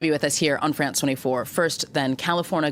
Be with us here on France 24. First, then, California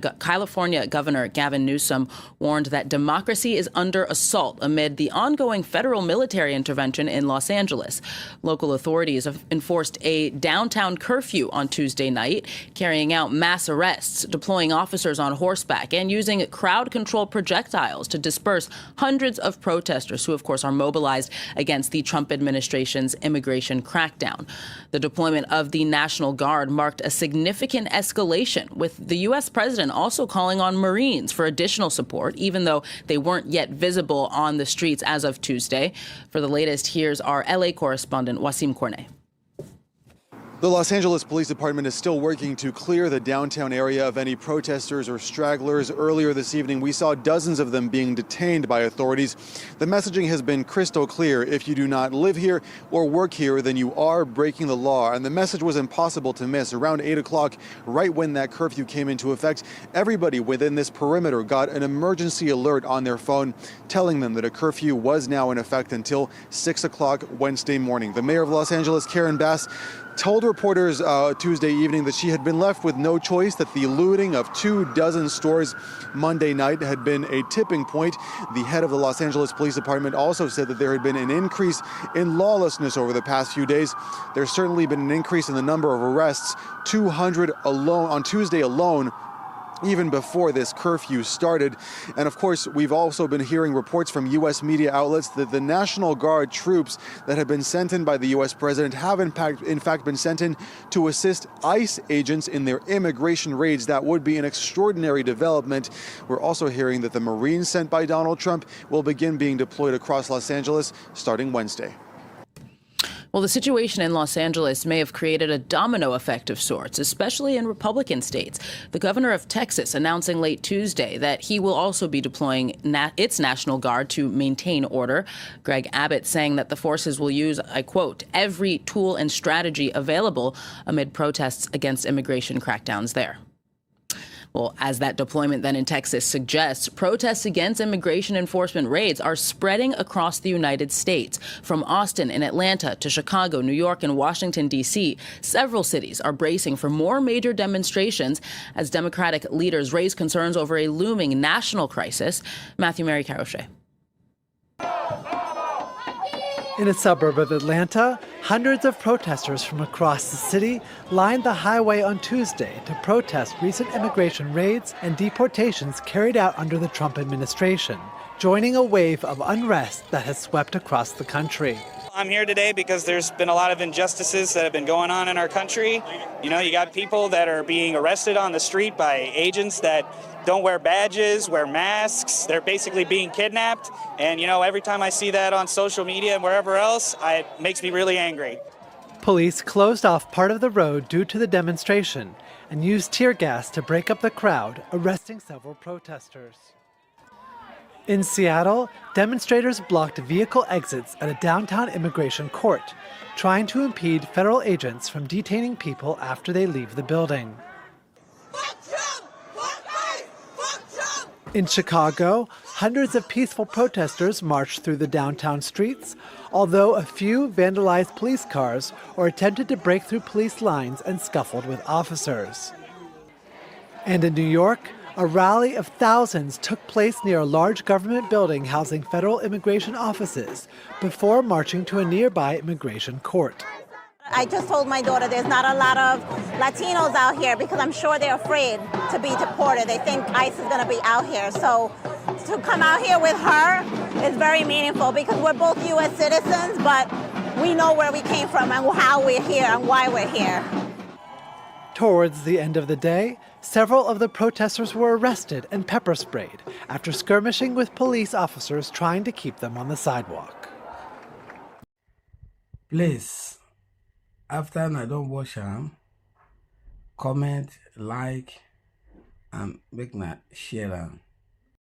Governor Gavin Newsom warned that democracy is under assault amid the ongoing federal military intervention in Los Angeles. Local authorities have enforced a downtown curfew on Tuesday night, carrying out mass arrests, deploying officers on horseback, and using crowd control projectiles to disperse hundreds of protesters who, of course, are mobilized against the Trump administration's immigration crackdown. The deployment of the National Guard marked a significant escalation, with the U.S. president also calling on Marines for additional support, even though they weren't yet visible on the streets as of Tuesday. For the latest, here's our L.A. correspondent, Wasim Cornet. The Los Angeles Police Department is still working to clear the downtown area of any protesters or stragglers. Earlier this evening, we saw dozens of them being detained by authorities. The messaging has been crystal clear. If you do not live here or work here, then you are breaking the law. And the message was impossible to miss. Around 8 o'clock, right when that curfew came into effect, everybody within this perimeter got an emergency alert on their phone telling them that a curfew was now in effect until 6 o'clock Wednesday morning. The mayor of Los Angeles, Karen Bass, told reporters Tuesday evening that she had been left with no choice, that the looting of 24 stores Monday night had been a tipping point. The head of the Los Angeles Police Department also said that there had been an increase in lawlessness over the past few days. There's certainly been an increase in the number of arrests, 200 alone on Tuesday alone, even before this curfew started. And of course, we've also been hearing reports from U.S. media outlets that the National Guard troops that have been sent in by the U.S. president have in fact been sent in to assist ICE agents in their immigration raids. That would be an extraordinary development. We're also hearing that the Marines sent by Donald Trump will begin being deployed across Los Angeles starting Wednesday. Well, the situation in Los Angeles may have created a domino effect of sorts, especially in Republican states. The governor of Texas announcing late Tuesday that he will also be deploying its National Guard to maintain order. Greg Abbott saying that the forces will use, I quote, every tool and strategy available amid protests against immigration crackdowns there. Well, as that deployment then in Texas suggests, protests against immigration enforcement raids are spreading across the United States. From Austin and Atlanta to Chicago, New York, and Washington, D.C., several cities are bracing for more major demonstrations as Democratic leaders raise concerns over a looming national crisis. Matthew Mary Carochet. In a suburb of Atlanta, hundreds of protesters from across the city lined the highway on Tuesday to protest recent immigration raids and deportations carried out under the Trump administration, joining a wave of unrest that has swept across the country. I'm here today because there's been a lot of injustices that have been going on in our country. You know, you got people that are being arrested on the street by agents that don't wear badges, wear masks. They're basically being kidnapped. And, you know, every time I see that on social media and wherever else, it makes me really angry. Police closed off part of the road due to the demonstration and used tear gas to break up the crowd, arresting several protesters. In Seattle, demonstrators blocked vehicle exits at a downtown immigration court, trying to impede federal agents from detaining people after they leave the building. Fuck Trump! Fuck ICE! Fuck Trump! In Chicago, hundreds of peaceful protesters marched through the downtown streets, although a few vandalized police cars or attempted to break through police lines and scuffled with officers. And in New York, a rally of thousands took place near a large government building housing federal immigration offices before marching to a nearby immigration court. I just told my daughter there's not a lot of Latinos out here because I'm sure they're afraid to be deported. They think ICE is going to be out here. So to come out here with her is very meaningful because we're both U.S. citizens, but we know where we came from and how we're here and why we're here. Towards the end of the day, several of the protesters were arrested and pepper sprayed after skirmishing with police officers trying to keep them on the sidewalk. Please, after I don't wash them, comment, like, and make me share them.